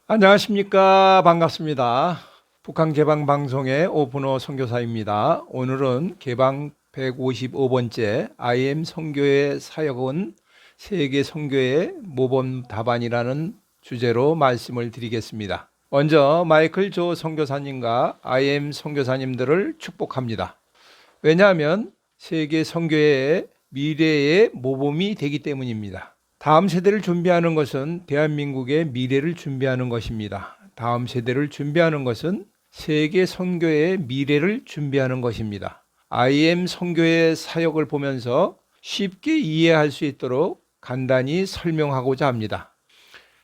안녕하십니까. 반갑습니다. 북한 개방 방송의 오픈호 선교사입니다. 오늘은 개방 155번째 IM 선교의 사역은 세계 선교의 모범 답안이라는 주제로 말씀을 드리겠습니다. 먼저 마이클 조 선교사님과 IM 선교사님들을 축복합니다. 왜냐하면 세계 선교의 미래의 모범이 되기 때문입니다. 다음 세대를 준비하는 것은 대한민국의 미래를 준비하는 것입니다. 다음 세대를 준비하는 것은 세계 선교의 미래를 준비하는 것입니다. IM 선교의 사역을 보면서 쉽게 이해할 수 있도록 간단히 설명하고자 합니다.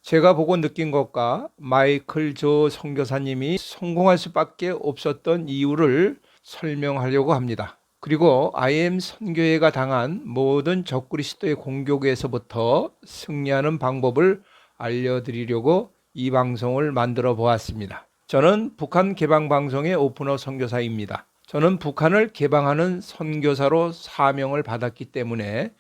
제가 보고 느낀 것과 마이클 조 선교사님이 성공할 수밖에 없었던 이유를 설명하려고 합니다. 그리고 IM 선교회가 당한 모든 적그리스도의 공격에서부터 승리하는 방법을 알려드리려고 이 방송을 만들어 보았습니다. 저는 북한 개방방송의 오픈어 선교사입니다. 저는 북한을 개방하는 선교사로 사명을 받았기 때문에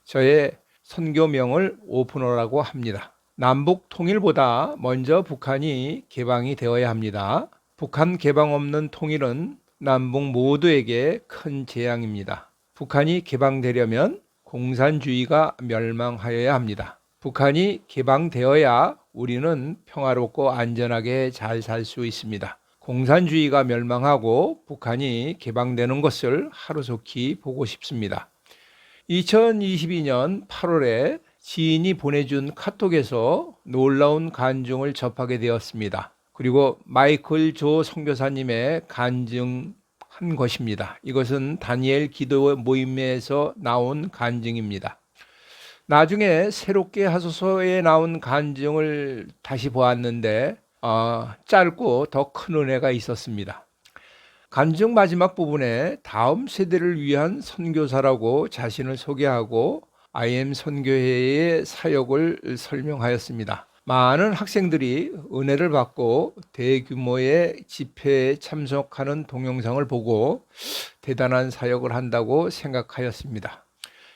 저의 선교명을 오픈어라고 합니다. 남북 통일보다 먼저 북한이 개방이 되어야 합니다. 북한 개방 없는 통일은 남북 모두에게 큰 재앙입니다. 북한이 개방되려면 공산주의가 멸망하여야 합니다. 북한이 개방되어야 우리는 평화롭고 안전하게 잘 살 수 있습니다. 공산주의가 멸망하고 북한이 개방되는 것을 하루속히 보고 싶습니다. 2022년 8월에 지인이 보내준 카톡에서 놀라운 간증을 접하게 되었습니다. 그리고 마이클 조 선교사님의 간증한 것입니다. 이것은 다니엘 기도 모임에서 나온 간증입니다. 나중에 새롭게 하소서에 나온 간증을 다시 보았는데 짧고 더 큰 은혜가 있었습니다. 간증 마지막 부분에 다음 세대를 위한 선교사라고 자신을 소개하고 IM 선교회의 사역을 설명하였습니다. 많은 학생들이 은혜를 받고 대규모의 집회에 참석하는 동영상을 보고 대단한 사역을 한다고 생각하였습니다.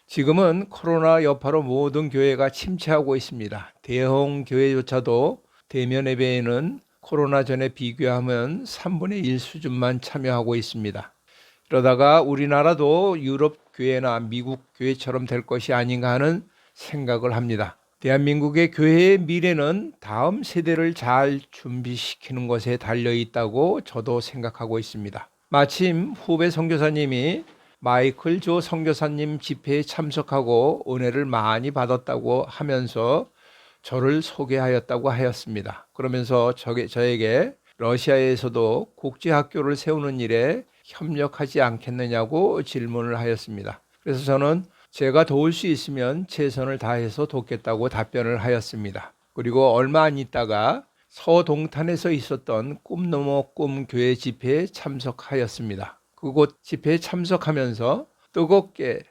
지금은 코로나 여파로 모든 교회가 침체하고 있습니다. 대형 교회조차도 대면 예배에는 코로나 전에 비교하면 3분의 1 수준만 참여하고 있습니다. 그러다가 우리나라도 유럽 교회나 미국 교회처럼 될 것이 아닌가 하는 생각을 합니다. 대한민국의 교회의 미래는 다음 세대를 잘 준비시키는 것에 달려 있다고 저도 생각하고 있습니다. 마침 후배 선교사님이 마이클 조 선교사님 집회에 참석하고 은혜를 많이 받았다고 하면서 저를 소개하였다고 하였습니다. 그러면서 저에게 러시아에서도 국제학교를 세우는 일에 협력하지 않겠느냐고 질문을 하였습니다. 그래서 저는 제가 도울 수 있으면 최선을 다해서 돕겠다고 답변을 하였습니다. 그리고 얼마 안 있다가 서동탄에서 있었던 꿈 넘어 꿈 교회 집회에 참석하였습니다. 그곳 집회에 참석하면서 뜨겁게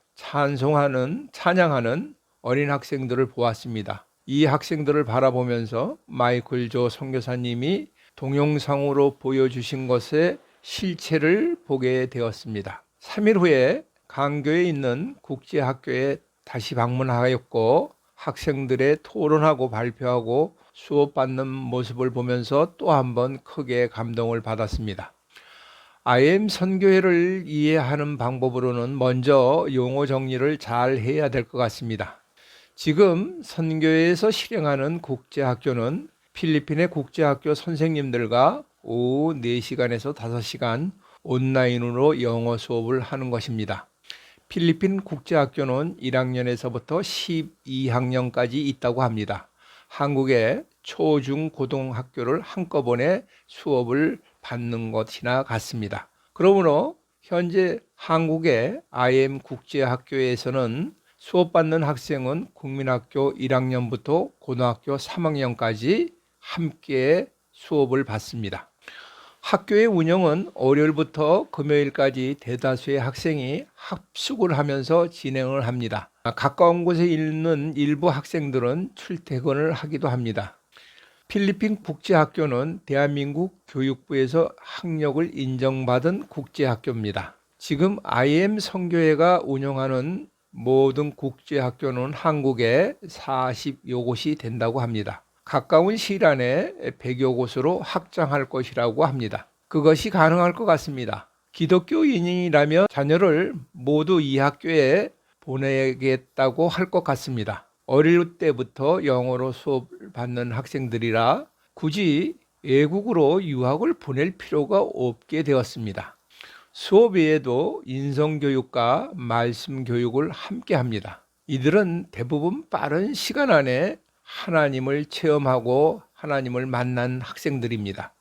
찬양하는 어린 학생들을 보았습니다. 이 학생들을 바라보면서 마이클 조 선교사님이 동영상으로 보여주신 것의 실체를 보게 되었습니다. 3일 후에 강교에 있는 국제학교에 다시 방문하였고 학생들의 토론하고 발표하고 수업받는 모습을 보면서 또 한 번 크게 감동을 받았습니다. IM 선교회를 이해하는 방법으로는 먼저 용어 정리를 잘 해야 될 것 같습니다. 지금 선교회에서 실행하는 국제학교는 필리핀의 국제학교 선생님들과 오후 4시간에서 5시간 온라인으로 영어 수업을 하는 것입니다. 필리핀 국제학교는 1학년에서부터 12학년까지 있다고 합니다. 한국의 초, 중, 고등학교를 한꺼번에 수업을 받는 것이나 같습니다. 그러므로 현재 한국의 IM 국제학교에서는 수업받는 학생은 국민학교 1학년부터 고등학교 3학년까지 함께 수업을 받습니다. 학교의 운영은 월요일부터 금요일까지 대다수의 학생이 합숙을 하면서 진행을 합니다. 가까운 곳에 있는 일부 학생들은 출퇴근을 하기도 합니다. 필리핀 국제학교는 대한민국 교육부에서 학력을 인정받은 국제학교입니다. 지금 IM 선교회가 운영하는 모든 국제학교는 한국에 40여 곳이 된다고 합니다. 가까운 시일 안에 100여 곳으로 확장할 것이라고 합니다. 그것이 가능할 것 같습니다. 기독교인이라면 자녀를 모두 이 학교에 보내겠다고 할 것 같습니다. 어릴 때부터 영어로 수업을 받는 학생들이라 굳이 외국으로 유학을 보낼 필요가 없게 되었습니다. 수업 외에도 인성교육과 말씀교육을 함께 합니다. 이들은 대부분 빠른 시간 안에 하나님을 체험하고 하나님을 만난 학생들입니다.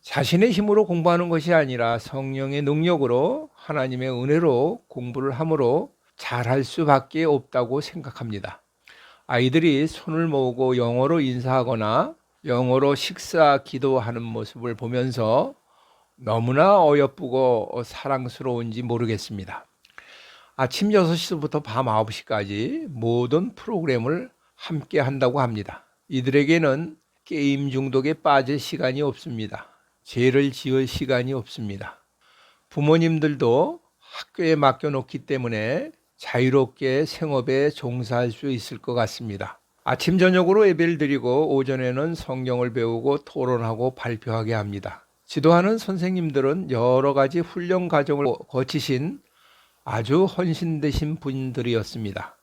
자신의 힘으로 공부하는 것이 아니라 성령의 능력으로 하나님의 은혜로 공부를 함으로 잘할 수밖에 없다고 생각합니다. 아이들이 손을 모으고 영어로 인사하거나 영어로 식사, 기도하는 모습을 보면서 너무나 어여쁘고 사랑스러운지 모르겠습니다. 아침 6시부터 밤 9시까지 모든 프로그램을 함께 한다고 합니다. 이들에게는 게임 중독에 빠질 시간이 없습니다. 죄를 지을 시간이 없습니다. 부모님들도 학교에 맡겨놓기 때문에 자유롭게 생업에 종사할 수 있을 것 같습니다. 아침 저녁으로 예배를 드리고 오전에는 성경을 배우고 토론하고 발표하게 합니다. 지도하는 선생님들은 여러 가지 훈련 과정을 거치신 아주 헌신되신 분들이었습니다.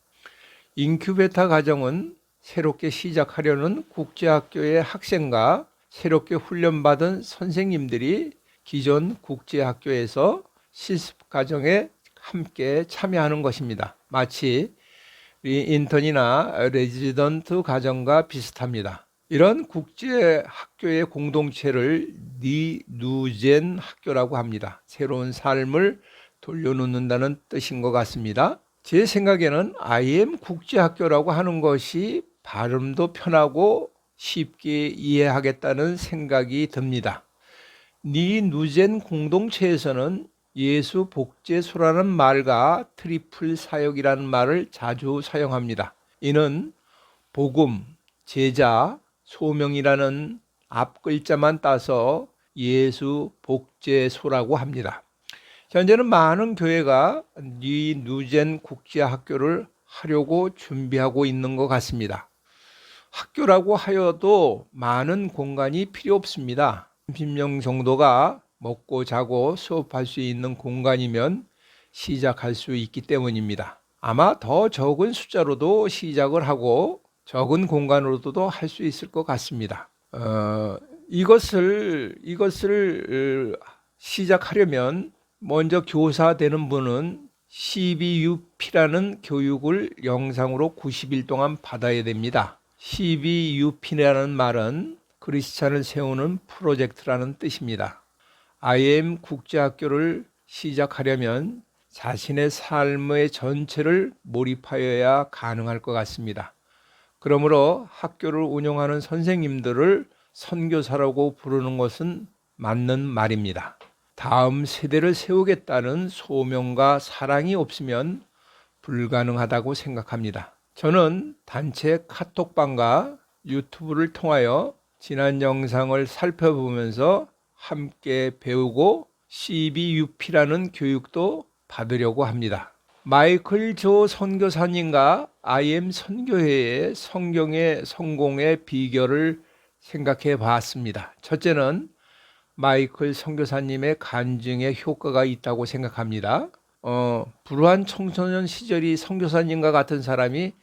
인큐베이터 과정은 새롭게 시작하려는 국제학교의 학생과 새롭게 훈련받은 선생님들이 기존 국제학교에서 실습 과정에 함께 참여하는 것입니다. 마치 인턴이나 레지던트 과정과 비슷합니다. 이런 국제학교의 공동체를 니누젠 학교라고 합니다. 새로운 삶을 돌려놓는다는 뜻인 것 같습니다. 제 생각에는 IM 국제학교라고 하는 것이 발음도 편하고 쉽게 이해하겠다는 생각이 듭니다. 니누젠 공동체에서는 예수 복제소라는 말과 트리플 사역이라는 말을 자주 사용합니다. 이는 복음, 제자, 소명이라는 앞글자만 따서 예수 복제소라고 합니다. 현재는 많은 교회가 니누젠 국제학교를 하려고 준비하고 있는 것 같습니다. 학교라고 하여도 많은 공간이 필요 없습니다. 30명 정도가 먹고 자고 수업할 수 있는 공간이면 시작할 수 있기 때문입니다. 아마 더 적은 숫자로도 시작을 하고 적은 공간으로도 할 수 있을 것 같습니다. 이것을 시작하려면 먼저 교사 되는 분은 CBUP라는 교육을 영상으로 90일 동안 받아야 됩니다. CBUP라는 말은 크리스찬을 세우는 프로젝트라는 뜻입니다. IM 국제학교를 시작하려면 자신의 삶의 전체를 몰입하여야 가능할 것 같습니다. 그러므로 학교를 운영하는 선생님들을 선교사라고 부르는 것은 맞는 말입니다. 다음 세대를 세우겠다는 소명과 사랑이 없으면 불가능하다고 생각합니다. 저는 단체 카톡방과 유튜브를 통하여 지난 영상을 살펴보면서 함께 배우고 CBUP라는 교육도 받으려고 합니다. 마이클 조 선교사님과 IM 선교회의 성경의 성공의 비결을 생각해 봤습니다. 첫째는 마이클 선교사님의 간증에 효과가 있다고 생각합니다. 불우한 청소년 시절이 선교사님과 같은 사람이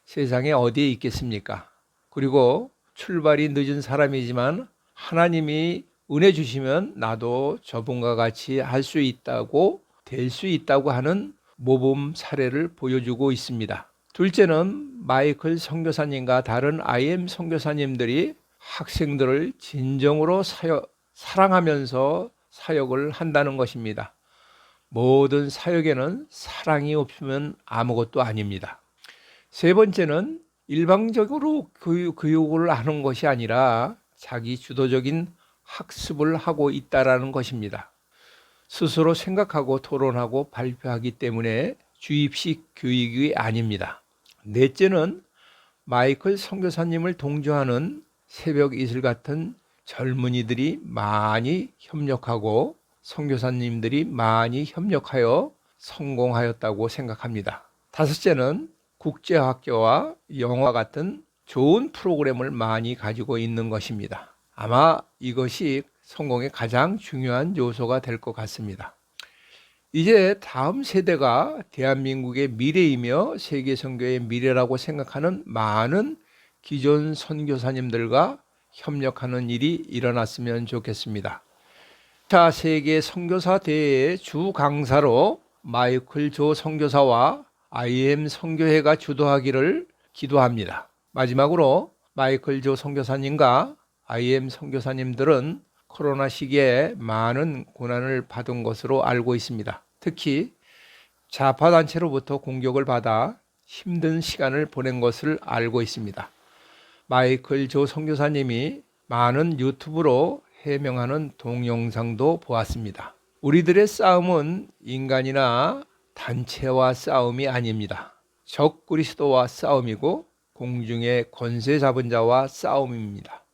세상에 어디에 있겠습니까? 그리고 출발이 늦은 사람이지만 하나님이 은혜 주시면 나도 저분과 같이 할 수 있다고 될 수 있다고 하는 모범 사례를 보여주고 있습니다. 둘째는 마이클 선교사님과 다른 IM 선교사님들이 학생들을 진정으로 사랑하면서 사역을 한다는 것입니다. 모든 사역에는 사랑이 없으면 아무것도 아닙니다. 세 번째는 일방적으로 교육을 하는 것이 아니라 자기 주도적인 학습을 하고 있다는 것입니다. 스스로 생각하고 토론하고 발표하기 때문에 주입식 교육이 아닙니다. 넷째는 마이클 선교사님을 동조하는 새벽 이슬 같은 젊은이들이 많이 협력하고 선교사님들이 많이 협력하여 성공하였다고 생각합니다. 다섯째는 국제학교와 영어와 같은 좋은 프로그램을 많이 가지고 있는 것입니다. 아마 이것이 성공의 가장 중요한 요소가 될 것 같습니다. 이제 다음 세대가 대한민국의 미래이며 세계 선교의 미래라고 생각하는 많은 기존 선교사님들과 협력하는 일이 일어났으면 좋겠습니다. 자, 세계 선교사 대회의 주 강사로 마이클 조 선교사와 IM 선교회가 주도하기를 기도합니다. 마지막으로 마이클 조 선교사님과 IM 선교사님들은 코로나 시기에 많은 고난을 받은 것으로 알고 있습니다. 특히 좌파단체로부터 공격을 받아 힘든 시간을 보낸 것을 알고 있습니다. 마이클 조 선교사님이 많은 유튜브로 해명하는 동영상도 보았습니다. 우리들의 싸움은 인간이나 단체와 싸움이 아닙니다. 적 그리스도와 싸움이고 공중의 권세 잡은 자와 싸움입니다.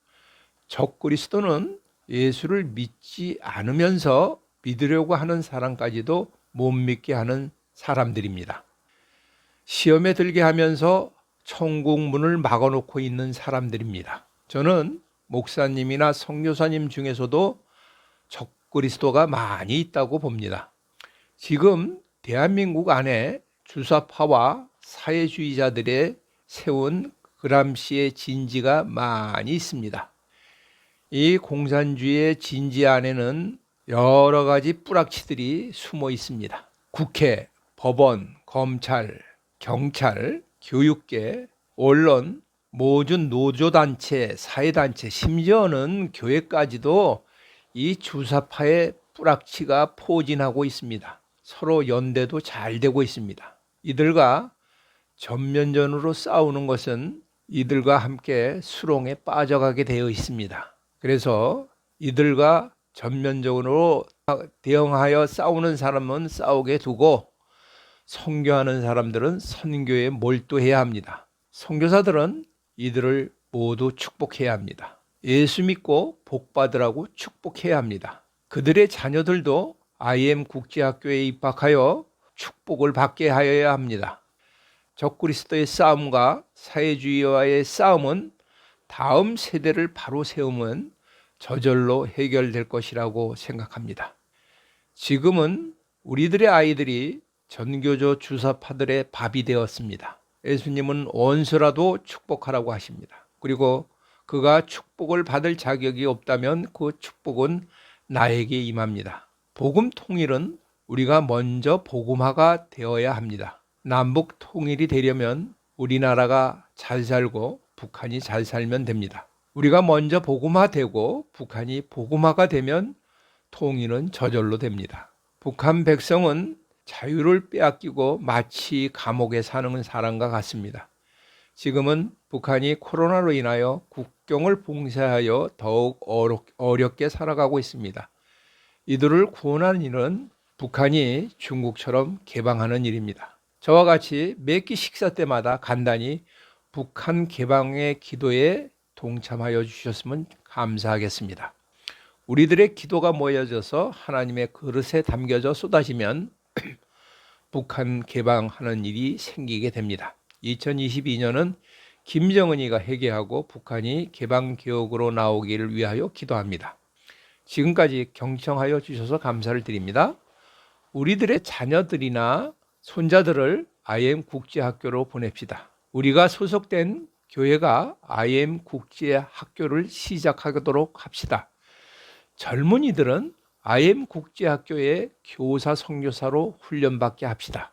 적 그리스도는 예수를 믿지 않으면서 믿으려고 하는 사람까지도 못 믿게 하는 사람들입니다. 시험에 들게 하면서 천국 문을 막아놓고 있는 사람들입니다. 저는 목사님이나 선교사님 중에서도 적 그리스도가 많이 있다고 봅니다. 지금 대한민국 안에 주사파와 사회주의자들의 세운 그람시의 진지가 많이 있습니다. 이 공산주의의 진지 안에는 여러 가지 뿌락치들이 숨어 있습니다. 국회, 법원, 검찰, 경찰, 교육계, 언론, 모든 노조단체, 사회단체, 심지어는 교회까지도 이 주사파의 뿌락치가 포진하고 있습니다. 서로 연대도 잘 되고 있습니다. 이들과 전면전으로 싸우는 것은 이들과 함께 수렁에 빠져가게 되어 있습니다. 그래서 이들과 전면적으로 대응하여 싸우는 사람은 싸우게 두고 선교하는 사람들은 선교에 몰두해야 합니다. 선교사들은 이들을 모두 축복해야 합니다. 예수 믿고 복 받으라고 축복해야 합니다. 그들의 자녀들도 IM 국제학교에 입학하여 축복을 받게 하여야 합니다. 적그리스도의 싸움과 사회주의와의 싸움은 다음 세대를 바로 세우면 저절로 해결될 것이라고 생각합니다. 지금은 우리들의 아이들이 전교조 주사파들의 밥이 되었습니다. 예수님은 원수라도 축복하라고 하십니다. 그리고 그가 축복을 받을 자격이 없다면 그 축복은 나에게 임합니다. 복음 통일은 우리가 먼저 복음화가 되어야 합니다. 남북 통일이 되려면 우리나라가 잘 살고 북한이 잘 살면 됩니다. 우리가 먼저 복음화되고 북한이 복음화가 되면 통일은 저절로 됩니다. 북한 백성은 자유를 빼앗기고 마치 감옥에 사는 사람과 같습니다. 지금은 북한이 코로나로 인하여 국경을 봉쇄하여 더욱 어렵게 살아가고 있습니다. 이들을 구원하는 일은 북한이 중국처럼 개방하는 일입니다. 저와 같이 매 끼 식사 때마다 간단히 북한 개방의 기도에 동참하여 주셨으면 감사하겠습니다. 우리들의 기도가 모여져서 하나님의 그릇에 담겨져 쏟아지면 북한 개방하는 일이 생기게 됩니다. 2022년은 김정은이가 회개하고 북한이 개방 개혁으로 나오기를 위하여 기도합니다. 지금까지 경청하여 주셔서 감사를 드립니다. 우리들의 자녀들이나 손자들을 IM 국제학교로 보냅시다. 우리가 소속된 교회가 IM 국제학교를 시작하도록 합시다. 젊은이들은 IM 국제학교의 교사 선교사로 훈련받게 합시다.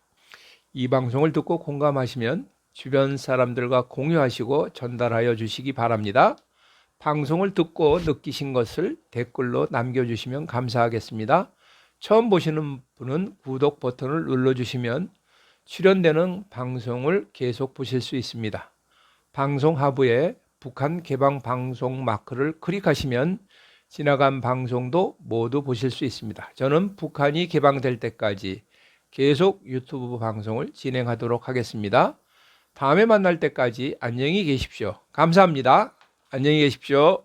이 방송을 듣고 공감하시면 주변 사람들과 공유하시고 전달하여 주시기 바랍니다. 방송을 듣고 느끼신 것을 댓글로 남겨주시면 감사하겠습니다. 처음 보시는 분은 구독 버튼을 눌러주시면 출연되는 방송을 계속 보실 수 있습니다. 방송 하부에 북한 개방 방송 마크를 클릭하시면 지나간 방송도 모두 보실 수 있습니다. 저는 북한이 개방될 때까지 계속 유튜브 방송을 진행하도록 하겠습니다. 다음에 만날 때까지 안녕히 계십시오. 감사합니다. 안녕히 계십시오.